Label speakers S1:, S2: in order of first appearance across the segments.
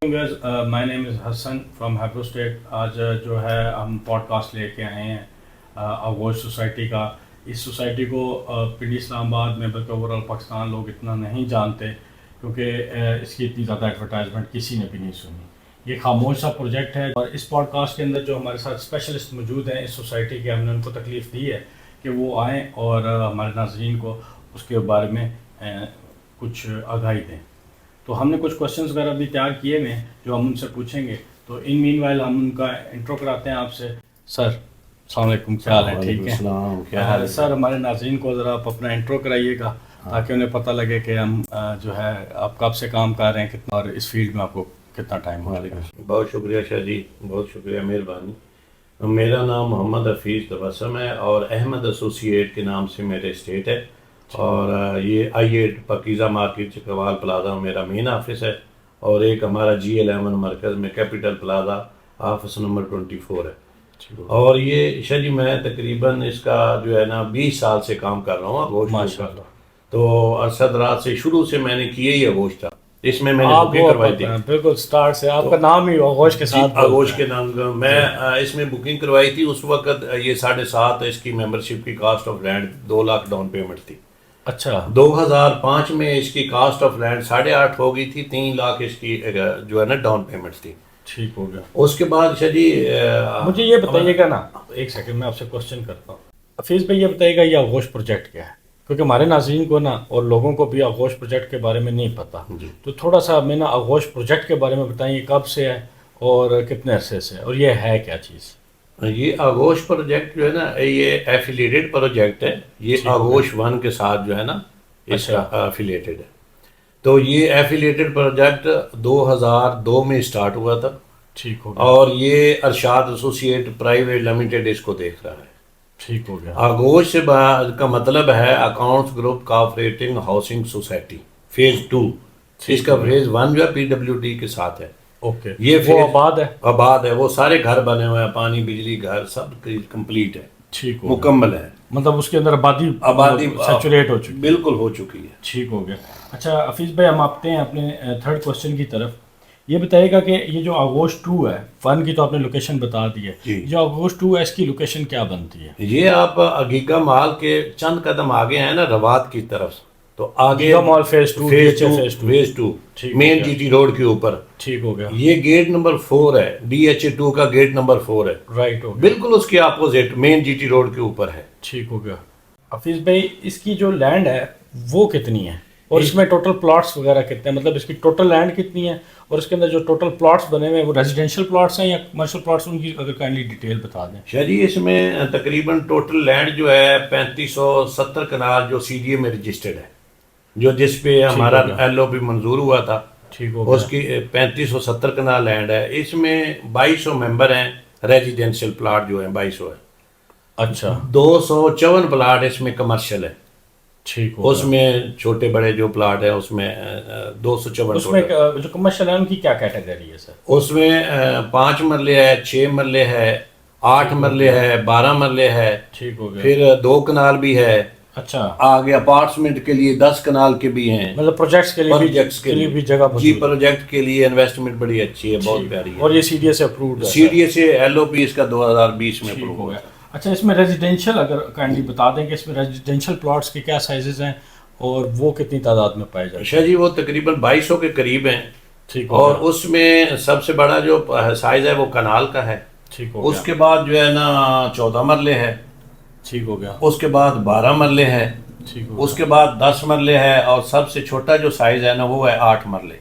S1: My name is Hasan from ہیپرو state. آج جو ہے ہم پوڈ کاسٹ لے کے آئے ہیں آغوش سوسائٹی کا. اس سوسائٹی کو پنڈی اسلام آباد میں بلکہ اوور آل پاکستان لوگ اتنا نہیں جانتے کیونکہ اس کی اتنی زیادہ ایڈورٹائزمنٹ کسی نے بھی نہیں سنی. یہ خاموش سا پروجیکٹ ہے اور اس پوڈ کاسٹ کے اندر جو ہمارے ساتھ اسپیشلسٹ موجود ہیں اس سوسائٹی کے، ہم نے ان کو تکلیف دی ہے کہ وہ آئیں اور ہمارے ناظرین کو اس کے بارے میں کچھ آگاہی دیں. تو ہم نے کچھ کوشچنز وغیرہ بھی تیار کیے ہوئے ہیں جو ہم ان سے پوچھیں گے. تو ان مین وائل ہم ان کا انٹرو کراتے ہیں آپ سے. سر السلام علیکم، کیا حال ہے؟ ٹھیک ہے سر. ہمارے ناظرین کو ذرا آپ اپنا انٹرو کرائیے گا تاکہ انہیں پتہ لگے کہ ہم جو ہے آپ کب سے کام کر رہے ہیں کتنا، اور اس فیلڈ میں آپ کو کتنا ٹائم ہو چکا ہے.
S2: بہت شکریہ شاہ جی، بہت شکریہ، مہربانی. میرا نام محمد حفیظ تبسم ہے اور احمد ایسوسیٹ کے نام سے میرے اسٹیٹ ہے، اور یہ I8 پاکیزہ مارکیٹ چکوال پلازا میرا مین آفس ہے، اور ایک ہمارا G11 مرکز میں کیپٹل پلازا آفس نمبر 24 ہے. اور یہ شاہ جی میں تقریباً اس کا جو ہے نا 20 سال سے کام کر رہا ہوں آغوش کا. تو ارشد رات سے شروع سے میں نے کیا ہی آغوش تھا. اس میں نے بکنگ کروائی تھی
S1: بالکل سٹارٹ سے. آپ کا نام ہی آغوش کے ساتھ،
S2: آغوش کے نام کا میں اس میں بکنگ کروائی تھی. اس وقت یہ 7.5 اس کی ممبرشپ کی cost of land 2 lakh down payment تھی.
S1: اچھا
S2: 2005 میں اس کی کاسٹ آف لینڈ 8.5 ہو گئی تھی. 3 لاکھ اس کی جو ہے نا ڈاؤن پیمنٹ تھی.
S1: ٹھیک ہو گیا.
S2: اس کے بعد شاہ جی
S1: مجھے یہ بتائیے گا نا، ایک سیکنڈ میں آپ سے کوشچن کرتا ہوں. حفیظ بھائی یہ بتائیے گا یہ آغوش پروجیکٹ کیا ہے؟ کیونکہ ہمارے ناظرین کو نا اور لوگوں کو بھی آغوش پروجیکٹ کے بارے میں نہیں پتہ. تو تھوڑا سا ہمیں نا آغوش پروجیکٹ کے بارے میں بتائیں، یہ کب سے ہے اور کتنے عرصے سے، اور یہ ہے کیا چیز؟
S2: یہ آغوش پروجیکٹ جو ہے نا یہ ایفیلیٹڈ پروجیکٹ ہے. یہ آغوش 1 کے ساتھ جو ہے نا اس کا ایفیلیٹڈ ہے. تو یہ ایفیلیٹڈ پروجیکٹ 2002 میں اسٹارٹ ہوا تھا.
S1: ٹھیک ہو گیا.
S2: اور یہ ارشاد ایسوسیٹ پرائیویٹ لمیٹڈ اس کو دیکھ رہا ہے.
S1: ٹھیک ہو گیا.
S2: آغوش سے کا مطلب ہے accounts group cooperating housing society phase 2. اس کا فیز 1 جو ہے PWD کے ساتھ ہے.
S1: اوکے.
S2: یہ
S1: وہ آباد ہے؟
S2: آباد ہے. وہ سارے گھر بنے ہوئے ہیں، پانی بجلی گھر سب کمپلیٹ ہے.
S1: ٹھیک
S2: مکمل ہے.
S1: مطلب اس کے اندر آبادی سیچوریٹ ہو چکی؟
S2: بالکل ہو چکی ہے.
S1: ٹھیک ہو گیا. اچھا حفیظ بھائی ہم آتے ہیں اپنے تھرڈ کوشچن کی طرف. یہ بتائیے گا کہ یہ جو آغوش 2 ہے، 1 کی تو آپ نے لوکیشن بتا دی ہے، جو آغوش 2 ہے اس کی لوکیشن کیا بنتی ہے؟
S2: یہ آپ عقیقہ مال کے چند قدم آگے ہیں نا روات کی طرف، تو آگے
S1: مال فیز 2
S2: مین GT روڈ کے اوپر.
S1: ٹھیک ہو گیا. یہ
S2: گیٹ نمبر 4 ہے، DHA2 کا گیٹ نمبر 4 ہے.
S1: رائٹ ہو گیا.
S2: بالکل اس کے اپوزٹ مین GT روڈ کے اوپر ہے.
S1: ٹھیک ہو گیا. حفیظ بھائی اس کی جو لینڈ ہے وہ کتنی ہے، اور اس میں ٹوٹل پلاٹس وغیرہ کتنے ہیں؟ مطلب اس کی ٹوٹل لینڈ کتنی ہے، اور اس کے اندر جو ٹوٹل پلاٹس بنے ہوئے ہیں وہ ریزیڈینشیل پلاٹس ہیں یا کمرشل پلاٹس، ان کی اگر کائنڈلی ڈیٹیل بتا دیں.
S2: شاہ جی اس میں تقریباً ٹوٹل لینڈ جو ہے 3570 کنال جو CDA میں رجسٹرڈ ہے، جو جس پہ ہمارا LOP منظور ہوا تھا.
S1: ٹھیک ہو گیا.
S2: اس کی 3570 کنال لینڈ ہے. اس میں 2200 ممبر ہیں. ریزیڈینشیل پلاٹ جو ہیں 2200 ہے.
S1: اچھا
S2: 254 پلاٹ اس میں کمرشل ہے.
S1: ٹھیک ہو.
S2: اس میں چھوٹے بڑے جو پلاٹ ہیں اس میں 254.
S1: اس میں جو کمرشل ہے ان کی کیا کیٹیگری ہے سر؟
S2: اس میں 5 مرلے ہے، 6 مرلے ہے، 8 مرلے ہے، 12 مرلے ہے.
S1: ٹھیک ہو گیا.
S2: پھر 2 کنال بھی ہے.
S1: اچھا
S2: آگے اپارٹمنٹ کے لیے 10 کنال کے بھی ہیں.
S1: مطلب پروجیکٹس کے لیے بھی جگہ
S2: جی پروجیکٹ کے لیے انویسٹمنٹ بڑی اچھی ہے، بہت پیاری ہے.
S1: اور یہ CDA سے اپرووڈ ہے؟
S2: CDA سے LOP اس کا 2020 میں اپروو
S1: ہو گیا. اچھا اس میں ریزیڈینشیل اگر کائنڈلی بتا دیں کہ اس میں ریزیڈینشیل پلاٹس کے کیا سائزز ہیں اور وہ کتنی تعداد میں پائے جاتے ہیں؟
S2: شاہ جی وہ تقریباً 2200 کے قریب ہیں.
S1: ٹھیک.
S2: اور اس میں سب سے بڑا جو سائز ہے وہ کنال کا ہے.
S1: ٹھیک ہو.
S2: اس کے بعد جو ہے نا 14 مرلے ہے.
S1: ٹھیک ہو گیا.
S2: اس کے بعد 12 مرلے ہے.
S1: ٹھیک ہو.
S2: اس کے بعد 10 مرلے ہے. اور سب سے چھوٹا جو سائز ہے نا وہ ہے 8 مرلے،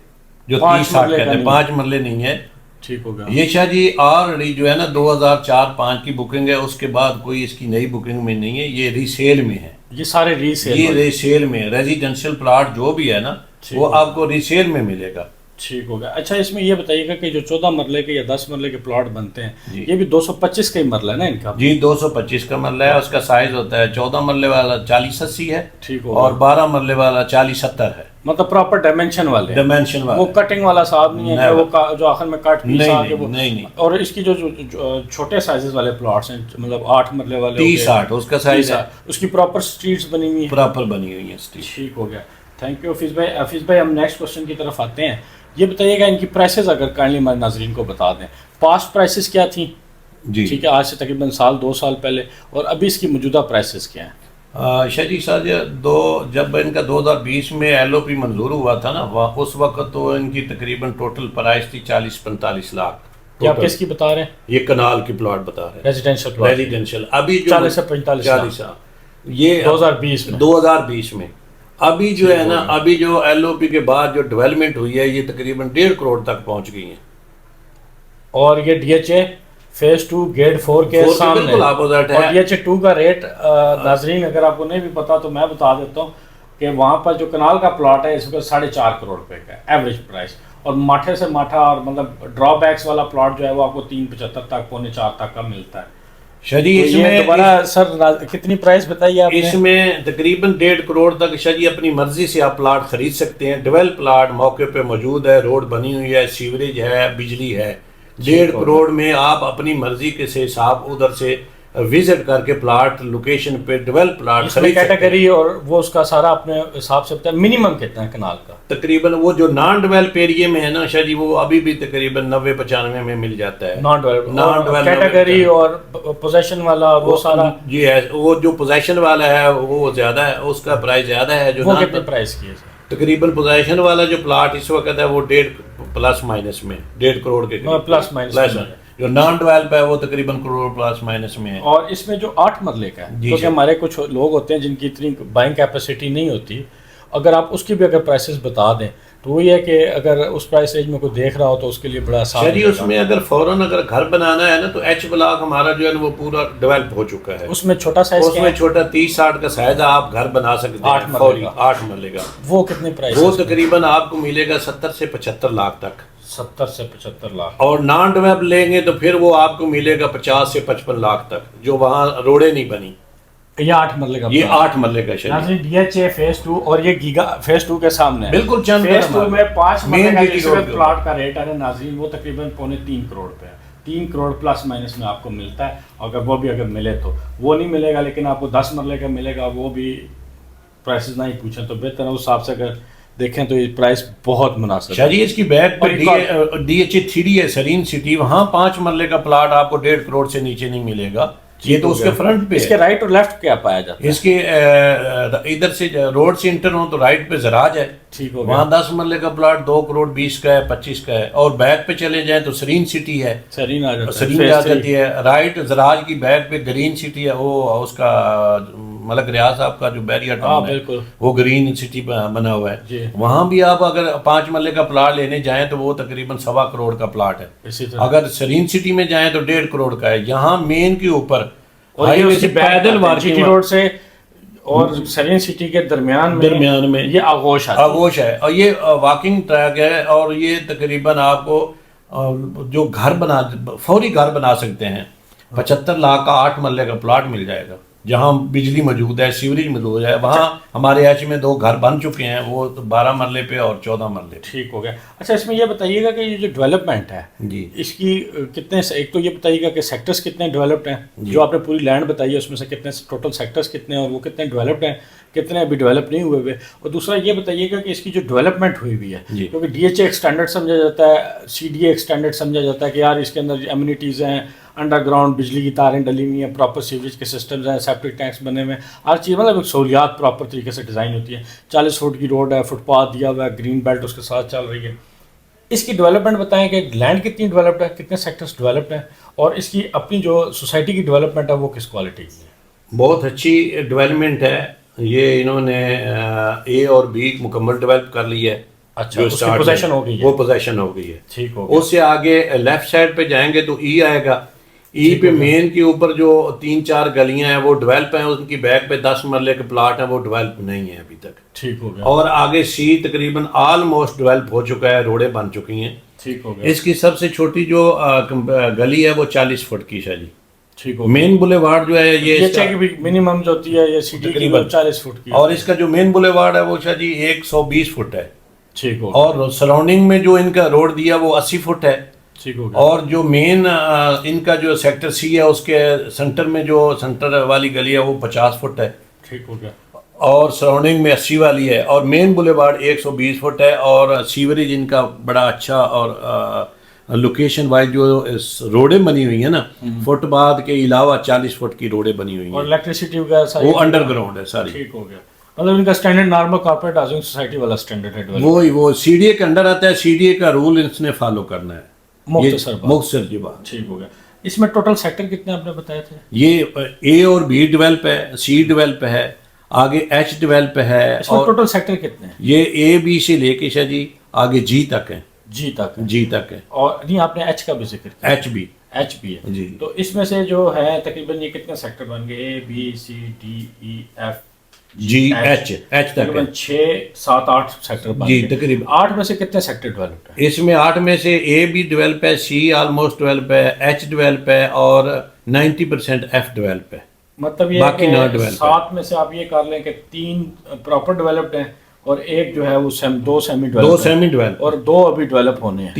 S2: جو 30-60 کہتے ہیں. 5 مرلے نہیں ہے.
S1: ٹھیک ہو گیا.
S2: یہ شاہ جی آلریڈی جو ہے نا 2004-05 کی بکنگ ہے. اس کے بعد کوئی اس کی نئی بکنگ میں نہیں ہے. یہ ریسیل میں ہے.
S1: یہ سارے
S2: ریسیل میں ریزیڈینشیل پلاٹ جو بھی ہے نا وہ آپ کو ریسیل میں ملے گا.
S1: ٹھیک ہو گیا. اچھا اس میں یہ بتائیے گا کہ جو 14 مرلے کے یا 10 مرلے کے پلاٹ بنتے ہیں یہ بھی 225 کا ہی مرلہ ہے نا ان کا؟
S2: جی 225 کا مرلہ ہے. اس کا سائز ہوتا ہے 14 مرلے والا 40-80 ہے.
S1: ٹھیک ہو.
S2: اور 12 مرلے والا 40-70 ہے.
S1: مطلب پراپر ڈائمینشن والے
S2: ڈائمینشن والے.
S1: وہ کٹنگ والا صاحب نہیں ہے وہ جو آخر میں کٹ پیس آ کے وہ
S2: نہیں.
S1: اور اس کی جو چھوٹے سائزز والے پلاٹس ہیں مطلب 8 مرلے والے
S2: 30-60 اس کا سائز ہے.
S1: اس کی پراپر سٹریٹس بنی ہوئی ہیں؟
S2: پراپر بنی ہوئی ہیں.
S1: ٹھیک ہو گیا. تھینک یو حفیظ بھائی. حفیظ بھائی ہم نیکسٹ کوشچن کی طرف آتے ہیں. یہ بتائیے گا ان کی پرائسز اگر کائنڈلی ہمارے ناظرین کو بتا دیں. پاسٹ پرائسز کیا تھیں
S2: جی
S1: ٹھیک ہے آج سے تقریباً سال 2 سال پہلے, اور ابھی اس کی موجودہ پرائسز کیا ہیں؟
S2: شجی صاحب جب ان کا 2020 میں ایل او پی منظور ہوا تھا نا, اس وقت تو ان کی تقریباً ٹوٹل پرائس تھی 40-45 لاکھ.
S1: یہ آپ کس کی بتا رہے ہیں؟
S2: یہ کنال کی پلاٹ بتا رہے ہیں,
S1: ریزیڈینشیل پلاٹ.
S2: ریزیڈینشیل. ابھی جو
S1: 40 سے 45
S2: 40 یہ 2020 میں ابھی جو ہے نا, ابھی جو ایل او پی کے بعد جو ڈیولپمنٹ ہوئی ہے یہ تقریباً 1.5 کروڑ تک پہنچ گئی ہیں.
S1: اور یہ D H A phase 2 gate 4 کے سامنے
S2: بالکل اپوزٹ ہے.
S1: اور ڈی ایچ اے 2 کا ریٹ ناظرین اگر آپ کو نہیں بھی پتا تو میں بتا دیتا ہوں کہ وہاں پر جو کنال کا پلاٹ ہے اس وقت 4.5 کروڑ روپے کا ایوریج پرائس, اور ماٹھے سے ماٹھا اور مطلب ڈرا بیکس والا پلاٹ جو ہے وہ آپ کو 3.75 تک 3.25 تک کا ملتا ہے.
S2: شجی اس میں
S1: دوبارہ سر کتنی پرائس بتائیے آپ نے؟
S2: اس میں تقریباً 1.5 کروڑ تک شجی اپنی مرضی سے آپ پلاٹ خرید سکتے ہیں. ڈیولپ پلاٹ موقع پہ موجود ہے, روڈ بنی ہوئی ہے, سیوریج ہے, بجلی ہے. 1.5 کروڑ میں آپ اپنی مرضی کے سے حساب ادھر سے وزٹ کر کے پلاٹ لوکیشن پہ ڈیولپ پلاٹ خرید سکتے ہیں.
S1: کیٹیگری اور وہ اس کا سارا اپنے حساب سے بتایا. منیمم کتنا ہے کنال کا؟
S2: تقریباً وہ جو نان ڈیولپ ایریے میں ہے نا شاہ جی, وہ ابھی بھی تقریباً 90-95 میں مل جاتا ہے.
S1: نان ڈیولپ کیٹیگری اور پوزیشن والا وہ سارا
S2: جی ہے. وہ جو پوزیشن والا ہے وہ زیادہ ہے, اس کا پرائس زیادہ ہے. جو
S1: وہ کتنے پرائس کی ہے؟
S2: تقریباً پوزیشن والا جو پلاٹ اس وقت ہے وہ 1.5 پلس مائنس میں 1.5 کروڑ کے
S1: پلس مائنس.
S2: جو نان ڈیولپ ہے وہ تقریباً کروڑ پلس مائنس میں ہے.
S1: اور اس میں جو 8 مرلے کا ہے, کیونکہ ہمارے کچھ لوگ ہوتے ہیں جن کی اتنی بائنگ کیپیسٹی نہیں ہوتی, اگر آپ اس کی بھی اگر پرائسز بتا دیں تو وہ یہ ہے کہ اگر اس پرائس رینج میں کوئی دیکھ رہا ہو تو اس کے لیے بڑا آسان ہے.
S2: اس میں اگر فوراً اگر گھر بنانا ہے نا تو ایچ بلاک ہمارا جو ہے وہ پورا ڈیولپ ہو چکا ہے.
S1: اس میں چھوٹا سائز
S2: اس میں چھوٹا 30-60 کا سائز آپ گھر بنا سکتے ہیں. 8 مرلے کا.
S1: وہ کتنے پرائس؟
S2: وہ تقریباً آپ کو ملے گا 70 سے 75 لاکھ تک.
S1: 70 سے 75 لاکھ.
S2: اور نان ڈیولپ لیں گے تو پھر وہ آپ کو ملے گا 50 سے 55 لاکھ تک, جو وہاں روڈیں نہیں بنی.
S1: یہ 8 مرلے کا,
S2: یہ 8 مرلے کا شہر.
S1: ڈی ایچ اے فیز 2 اور یہ گیگا فیز 2 کے سامنے
S2: بالکل چند
S1: فیز 2 میں 5 مرلے کا جس وقت پلاٹ کا ریٹ ہے ناظرین وہ تقریباً 3.25 کروڑ پہ ہے. 3 کروڑ پلس مائنس میں آپ کو ملتا ہے. اگر وہ بھی اگر ملے تو وہ نہیں ملے گا, لیکن آپ کو 10 مرلے کا ملے گا. وہ بھی پرائسز نہیں پوچھیں تو بہتر ہے. اس حساب سے اگر دیکھیں تو یہ پرائس بہت مناسب ہے.
S2: شاہجی اس کی بیک پر ڈی ایچ اے 3 ہے سرین سٹی, وہاں 5 مرلے کا پلاٹ آپ کو 1.5 کروڑ سے نیچے نہیں ملے گا. یہ تو اس کے فرنٹ پہ.
S1: اس کے رائٹ اور لیفٹ کیا پایا جاتا ہے؟
S2: اس کے ادھر سے روڈ سے انٹر ہو تو رائٹ پہ زراج ہے.
S1: ٹھیک ہو گیا.
S2: وہاں 10 مرلے کا پلاٹ 2 کروڑ 20 کا ہے, 25 کا ہے. اور بیک پہ چلے جائیں تو سرین سٹی ہے.
S1: سرین آ
S2: جاتی ہے. رائٹ زراج کی بیک پہ گرین سٹی ہے, وہ اس کا ملک ریاض صاحب کا جو بیریا ٹاؤن ہے وہ گرین سٹی بنا ہوا ہے. وہاں بھی آپ اگر 5 مرلے کا پلاٹ لینے جائیں تو وہ تقریباً 1.25 کروڑ کا پلاٹ ہے. اگر سرین سٹی میں جائیں تو 1.5 کروڑ کا ہے. یہاں مین کے اوپر
S1: پیدل مارکیٹ روڈ سے اور سرین سٹی کے درمیان میں یہ آغوش
S2: ہے, اور یہ واکنگ ٹریک ہے. اور یہ تقریباً آپ کو جو فوری گھر بنا سکتے ہیں. 75 لاکھ کا 8 مرلے کا پلاٹ مل جائے گا, جہاں بجلی موجود ہے, سیوریج موجود ہے. وہاں ہمارے ایچ میں 2 گھر بن چکے ہیں, وہ 12 مرلے پہ اور 14 مرلے.
S1: ٹھیک ہو گیا. اچھا اس میں یہ بتائیے گا کہ یہ جو ڈیولپمنٹ ہے
S2: جی
S1: اس کی کتنے, ایک تو یہ بتائیے گا کہ سیکٹرز کتنے ڈیولپڈ ہیں, جو آپ نے پوری لینڈ بتائی ہے اس میں سے کتنے ٹوٹل سیکٹرز کتنے ہیں اور وہ کتنے ڈیولپڈ ہیں, کتنے ابھی ڈیولپ نہیں ہوئے ہوئے. اور دوسرا یہ بتائیے گا کہ اس کی جو ڈیولپمنٹ ہوئی ہوئی ہے, کیونکہ ڈی ایچ اے ایک اسٹینڈرڈ سمجھا جاتا ہے, سی ڈی اے ایک اسٹینڈرڈ سمجھا جاتا ہے کہ یار اس کے اندر ایمینٹیز ہیں, انڈر گراؤنڈ بجلی کی تاریں ڈلی ہوئی ہیں, پراپر سیوریج کے سسٹمز ہیں, سیپٹک ٹینکس بنے ہوئے ہیں, ہر چیز مطلب ایک سہولیات پراپر طریقے سے ڈیزائن ہوتی ہے. 40 فٹ کی روڈ ہے, فٹ پاتھ دیا ہوا ہے, گرین بیلٹ اس کے ساتھ چل رہی ہے. اس کی ڈیولپمنٹ بتائیں کہ لینڈ کتنی ڈیولپڈ ہے, کتنے سیکٹرز ڈیولپڈ ہیں, اور اس کی اپنی جو سوسائٹی کی ڈیولپمنٹ ہے وہ کس کوالٹی کی ہے؟
S2: بہت اچھی ڈیولپمنٹ ہے. یہ انہوں نے اے اور بی مکمل ڈیولپ کر لی ہے.
S1: اچھا اس کی پوزیشن ہو گئی ہے.
S2: وہ پوزیشن ہو گئی ہے.
S1: ٹھیک ہو گیا.
S2: اس سے آگے لیفٹ سائڈ پہ جائیں گے تو ای آئے گا. ای پہ مین کے اوپر جو 3-4 گلیاں ہیں وہ ڈیولپ ہیں. ان کی بیک پہ 10 مرلے کے پلاٹ ہیں, وہ ڈیولپ نہیں ہیں ابھی تک.
S1: ٹھیک ہو گیا.
S2: اور آگے سی تقریباً آلموسٹ ڈیولپ ہو چکا ہے, روڈیں بن چکی ہیں.
S1: ٹھیک ہو گیا.
S2: اس کی سب سے چھوٹی جو گلی ہے وہ 40 فٹ کی ہے جی.
S1: ٹھیک ہو.
S2: مین بولیوارڈ جو ہے یہ
S1: منیمم جو ہوتی ہے یہ سٹی کی 40 فٹ کی,
S2: اور اس کا جو مین بولیوارڈ ہے وہ شاہ جی 120 فٹ ہے.
S1: ٹھیک ہو.
S2: اور سراؤنڈنگ میں جو ان کا روڈ دیا وہ 80 فٹ ہے.
S1: ٹھیک ہو گیا.
S2: اور جو مین ان کا جو سیکٹر سی ہے اس کے سینٹر میں جو سینٹر والی گلی ہے وہ 50 فٹ ہے.
S1: ٹھیک ہو گیا.
S2: اور سراؤنڈنگ میں 80 والی ہے, اور مین بولیوارڈ 120 فٹ ہے, اور سیوریج ان کا بڑا اچھا, اور لوکیشن وائز جو روڈیں بنی ہوئی ہیں نا, فٹ پاتھ کے علاوہ 40 فٹ کی روڈیں بنی ہوئی
S1: اور
S2: ہیں,
S1: الیکٹریسٹی وغیرہ
S2: وہ انڈر گراؤنڈ ہے ساری.
S1: ٹھیک ہو گیا, مطلب ان کا standard normal corporate housing society والا اسٹینڈرڈ ہے.
S2: وہی وہ سی ڈی اے کے انڈر آتا ہے, سی ڈی اے کا رول اس نے فالو کرنا ہے. مختصر جی بات.
S1: ٹھیک ہو گیا. اس میں ٹوٹل سیکٹر کتنے آپ نے بتائے تھے؟
S2: یہ اے اور بی ڈیولپ ہے, سی ڈیولپ ہے, آگے ایچ ڈیولپ ہے.
S1: اس میں ٹوٹل سیکٹر کتنے ہیں؟
S2: یہ اے بی سے لے کے شاہ جی آگے جی تک ہے.
S1: جی تک
S2: ہے.
S1: اور نہیں آپ نے ایچ کا بھی ذکر کیا؟ ایچ بی ہے
S2: جی.
S1: تو اس میں سے جو ہے تقریباً یہ کتنے سیکٹر بن گئے؟ A B C D E F
S2: G H تک
S1: تقریباً 6-7-8 سیکٹر بن
S2: جی.
S1: گئے.
S2: تقریباً
S1: 8 میں سے کتنے سیکٹر ڈیولپڈ ہیں؟
S2: اس میں 8 میں سے اے بی ڈیولپ ہے, سی آلموسٹ ڈیولپ ہے, ایچ ڈیولپ ہے, اور 90% ایف ڈیولپ ہے.
S1: مطلب یہ کہ 7 میں سے آپ یہ کر لیں کہ 3 پراپر ڈیولپڈ ہیں اور ایک جو ہے وہ 2 سیمی ڈیولپ اور 2 ابھی ڈیولپ ہونے ہیں.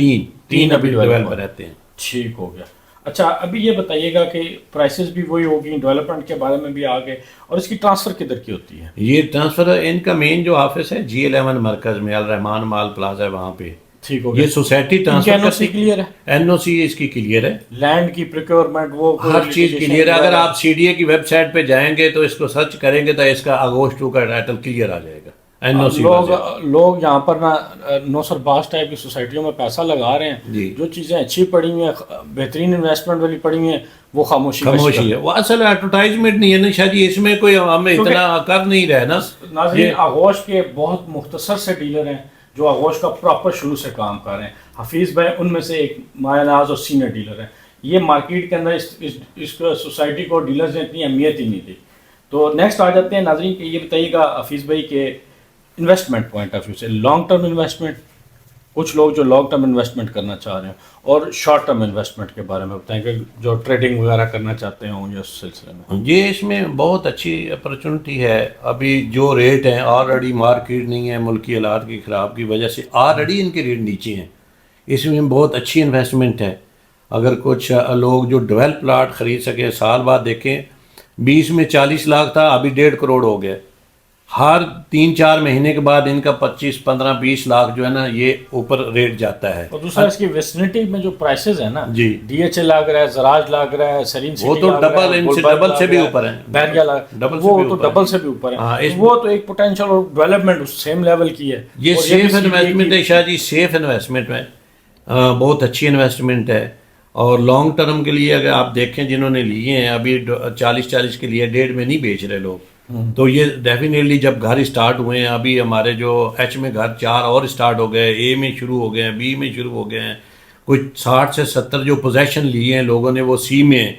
S1: 3 ابھی ڈیولپ
S2: رہتے ہیں.
S1: ٹھیک ہو گیا. اچھا ابھی یہ بتائیے گا کہ پرائسز بھی وہی ہوگی, ڈیولپمنٹ کے بارے میں بھی آگے, اور اس کی ٹرانسفر کدھر کی ہوتی ہے؟
S2: یہ ٹرانسفر ان کا مین جو آفس ہے G11 مرکز میں, الرحمان مال پلازا ہے وہاں پہ.
S1: ٹھیک ہو گیا.
S2: یہ سوسائٹی ٹرانسفر
S1: این او سی کلیئر ہے؟
S2: این او سی اس کی کلیئر ہے,
S1: لینڈ کی پروکیورمنٹ وہ
S2: ہر چیز کلیئر ہے. اگر آپ سی ڈی اے کی ویب سائٹ پہ جائیں گے تو اس کو سرچ کریں گے تو اس کا اگوسٹ 2 کا ٹائٹل کلیئر آ جائے گا.
S1: لوگ یہاں پر نا نوسر باس ٹائپ کی سوسائٹیوں میں پیسہ لگا رہے ہیں, جو چیزیں اچھی پڑی ہوئی ہیں, بہترین انویسٹمنٹ والی پڑی ہوئی ہیں, وہ خاموشی
S2: ہے. وہ اصل ایڈورٹائزمنٹ نہیں ہے نا شاہ جی, اس میں کوئی ہم اتنا کر نہیں رہے نا.
S1: ناظرین آغوش کے بہت مختصر سے ڈیلر ہیں جو آغوش کا پراپر شروع سے کام کر رہے ہیں. حفیظ بھائی ان میں سے ایک مایہ ناز اور سینئر ڈیلر ہیں. یہ مارکیٹ کے اندر اس سوسائٹی کو ڈیلرز نے اتنی اہمیت ہی نہیں دی. تو نیکسٹ آ جاتے ہیں ناظرین کہ یہ بتائیے گا حفیظ بھائی کہ انویسٹمنٹ پوائنٹ آف ویو سے لانگ ٹرم انویسٹمنٹ, کچھ لوگ جو لانگ ٹرم انویسٹمنٹ کرنا چاہ رہے ہیں, اور شارٹ ٹرم انویسٹمنٹ کے بارے میں بتائیں کہ جو ٹریڈنگ وغیرہ کرنا چاہتے ہوں اس سلسلے میں.
S2: یہ اس میں بہت اچھی اپرچونٹی ہے. ابھی جو ریٹ ہیں آلریڈی مارکیٹ نہیں ہے, ملکی حالات کی خراب کی وجہ سے آلریڈی ان کے ریٹ نیچے ہیں. اس میں بہت اچھی انویسٹمنٹ ہے. اگر کچھ لوگ جو ڈیولپ پلاٹ خرید سکیں, سال بعد دیکھیں 20 میں 40 لاکھ تھا, ابھی 1.5 کروڑ ہو گیا. ہر 3-4 مہینے کے بعد ان کا 25-15-20 لاکھ جو ہے نا یہ اوپر ریٹ جاتا ہے.
S1: اور دوسرا اس کی ویسنٹی میں جو پرائسز ہیں نا,
S2: جی
S1: ڈی ایچ اے لگ رہا ہے, زراج لگ رہا ہے, سرین سٹی,
S2: وہ تو ڈبل سے بھی اوپر ہیں,
S1: بیریا وہ تو ڈبل سے بھی اوپر ہیں. وہ تو ایک پوٹینشیل اور ڈیولپمنٹ سیم لیول کی ہے.
S2: یہ سیف انویسٹمنٹ ہے شاہ جی, سیف انویسٹمنٹ ہے, بہت اچھی انویسٹمنٹ ہے. اور لانگ ٹرم کے لیے اگر آپ دیکھیں جنہوں نے لیے ہیں ابھی 40 کے لیے 1.5 میں نہیں بیچ رہے لوگ, تو یہ ڈیفینیٹلی جب گھر اسٹارٹ ہوئے ہیں, ابھی ہمارے جو ایچ میں گھر 4 اور اسٹارٹ ہو گئے, اے میں شروع ہو گئے ہیں, بی میں شروع ہو گئے ہیں, کچھ 60 سے 70 جو پوزیشن لیے ہیں لوگوں نے وہ سی میں.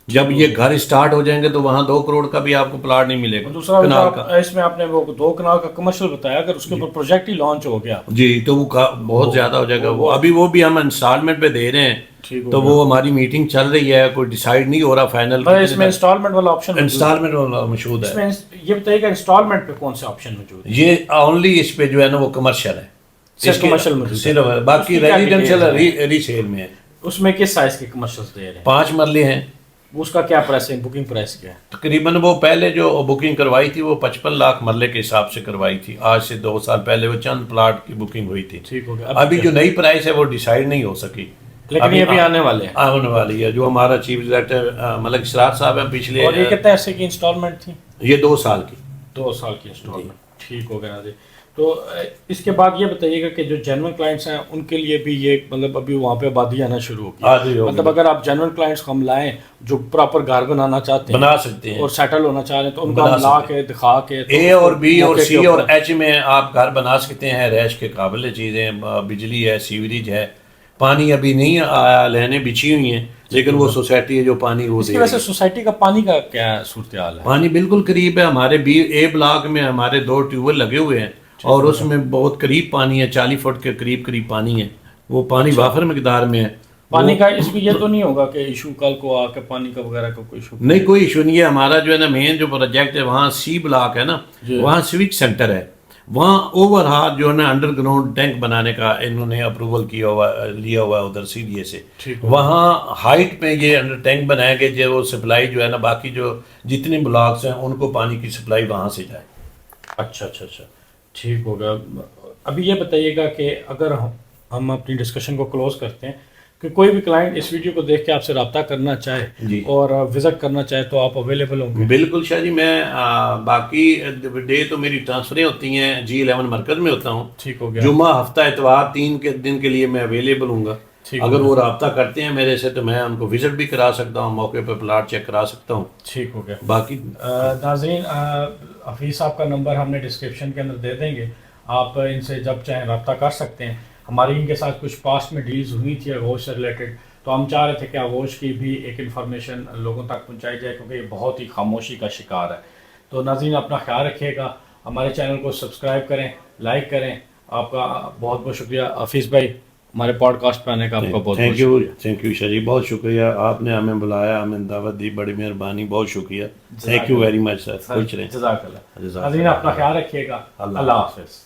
S2: جب یہ گھر اسٹارٹ ہو جائیں گے تو وہاں 2 کروڑ کا بھی آپ کو پلاٹ نہیں ملے گا.
S1: دوسرا اس میں آپ نے وہ 2 کنال کا کمرشل بتایا, اگر اس کے اوپر پروجیکٹ ہی لانچ ہو گیا
S2: جی تو وہ بہت زیادہ ہو جائے گا. وہ ابھی وہ بھی ہم انسٹالمنٹ پہ دے رہے ہیں, تو وہ ہماری میٹنگ چل رہی ہے, کوئی ڈیسائیڈ نہیں ہو رہا فائنل.
S1: اس میں انسٹالمنٹ والا آپشن
S2: موجود ہے.
S1: یہ بتائیے گا انسٹالمنٹ پہ کون سے آپشن موجود ہے؟
S2: یہ اونلی اس پہ جو ہے نا وہ کمرشل ہے, باقی ریزیڈینشیل ریسیل میں ہے.
S1: اس میں کس سائز کے کمرشلز دے رہے ہیں؟
S2: 5 مرلے ہیں.
S1: اس کا کیا پرائس ہے, بکنگ پرائس کیا ہے؟
S2: تقریباً وہ پہلے جو بکنگ کروائی تھی وہ 55 لاکھ مرلے کے حساب سے کروائی تھی. آج سے 2 سال پہلے وہ چند پلاٹ کی بکنگ ہوئی تھی.
S1: ٹھیک ہو گیا.
S2: ابھی جو نئی پرائس ہے وہ ڈیسائیڈ نہیں ہو سکی,
S1: لیکن یہ بھی آنے والے ہیں,
S2: آنے والی ہے. جو ہمارا چیف ایگزیکٹو ملک اسرار صاحب ہیں پچھلے,
S1: اور یہ کتنے عرصے کی انسٹالمنٹ تھی؟
S2: یہ 2 سال کی.
S1: 2 سال کی انسٹالمنٹ. ٹھیک ہو گیا جی. تو اس کے بعد یہ بتائیے گا کہ جو جنرل کلائنٹس ہیں ان کے لیے بھی یہ مطلب ابھی وہاں پہ آبادی آنا شروع ہوگی. مطلب اگر آپ جنرل کلائنٹس کو ہم لائیں جو پراپر گھر بنانا چاہتے ہیں,
S2: بنا سکتے ہیں,
S1: اور سیٹل ہونا چاہ رہے ہیں, تو ان کو ہم لا کے دکھا کے
S2: اے اور بی اور سی اور ایچ میں آپ گھر بنا سکتے ہیں. رہائش کے قابل چیزیں, بجلی ہے, سیوریج ہے, پانی ابھی نہیں آیا, لہنیں بچھی ہوئی ہیں, لیکن وہ سوسائٹی ہے جو پانی وہ
S1: دے رہی ہے. ویسے سوسائٹی کا پانی کا کیا صورتحال ہے؟
S2: پانی بالکل قریب ہے. ہمارے اے بلاک میں ہمارے 2 ٹیوب ویل لگے ہوئے ہیں, اور اس میں بہت قریب پانی ہے, 40 فٹ کے قریب پانی ہے. وہ پانی وافر مقدار میں ہے.
S1: پانی کا اس میں یہ تو نہیں ہوگا کہ ایشو کل کو آ کے پانی کا وغیرہ کا کوئی ایشو
S2: نہیں, کوئی ایشو نہیں ہے. ہمارا جو ہے نا مین جو پروجیکٹ ہے وہاں سی بلاک ہے نا, وہاں سوک سینٹر ہے, وہاں اوور ہار جو ہے نا انڈر گراؤنڈ ٹینک بنانے کا انہوں نے اپروول کیا ہوا لیا ہوا ہے ادھر سی ڈی اے سے. وہاں ہائٹ پہ یہ انڈر ٹینک بنائے گئے جو وہ سپلائی جو ہے نا باقی جو جتنے بلاکس ہیں ان کو پانی کی سپلائی وہاں سے جائے.
S1: اچھا اچھا اچھا، ٹھیک ہوگا. ابھی یہ بتائیے گا کہ اگر ہم اپنی ڈسکشن کو کلوز کرتے ہیں کہ کوئی بھی کلائنٹ اس ویڈیو کو دیکھ کے آپ سے رابطہ کرنا چاہے
S2: جی
S1: اور وزٹ کرنا چاہے تو آپ اویلیبل ہوں گے؟
S2: بالکل شاہ جی، میں باقی ڈے تو میری ٹرانسفریں ہوتی ہیں G11 مرکز میں ہوتا ہوں.
S1: ٹھیک ہو گیا.
S2: جمعہ ہفتہ اتوار 3 دن کے لیے میں اویلیبل ہوں گا.
S1: ٹھیک
S2: اگر
S1: ہو
S2: وہ
S1: گیا.
S2: رابطہ کرتے ہیں میرے سے تو میں ان کو وزٹ بھی کرا سکتا ہوں، موقع پہ پلاٹ چیک کرا سکتا ہوں.
S1: ٹھیک ہو گیا.
S2: باقی
S1: ناظرین، حفیظ صاحب کا نمبر ہم نے ڈسکرپشن کے اندر دے دیں گے، آپ ان سے جب چاہیں رابطہ کر سکتے ہیں. ہماری ان کے ساتھ کچھ پاسٹ میں ڈیلز ہوئی تھی آغوش سے ریلیٹڈ، تو ہم چاہ رہے تھے کہ آغوش کی بھی ایک انفارمیشن لوگوں تک پہنچائی جائے کیونکہ یہ بہت ہی خاموشی کا شکار ہے. تو ناظرین اپنا خیال رکھیے گا، ہمارے چینل کو سبسکرائب کریں، لائک کریں. آپ کا بہت بہت شکریہ حفیظ بھائی، ہمارے پوڈ کاسٹ پہ آنے کا آپ کا بہت بہت شکریہ.
S2: تھینک یو شاہ جی، بہت شکریہ. آپ نے ہمیں بلایا، ہمیں دعوت دی، بڑی مہربانی، بہت شکریہ. تھینک یو ویری مچ سر. خوش رہیں.
S1: جزاک اللہ. ناظرین اپنا خیال رکھیے گا. اللہ حافظ.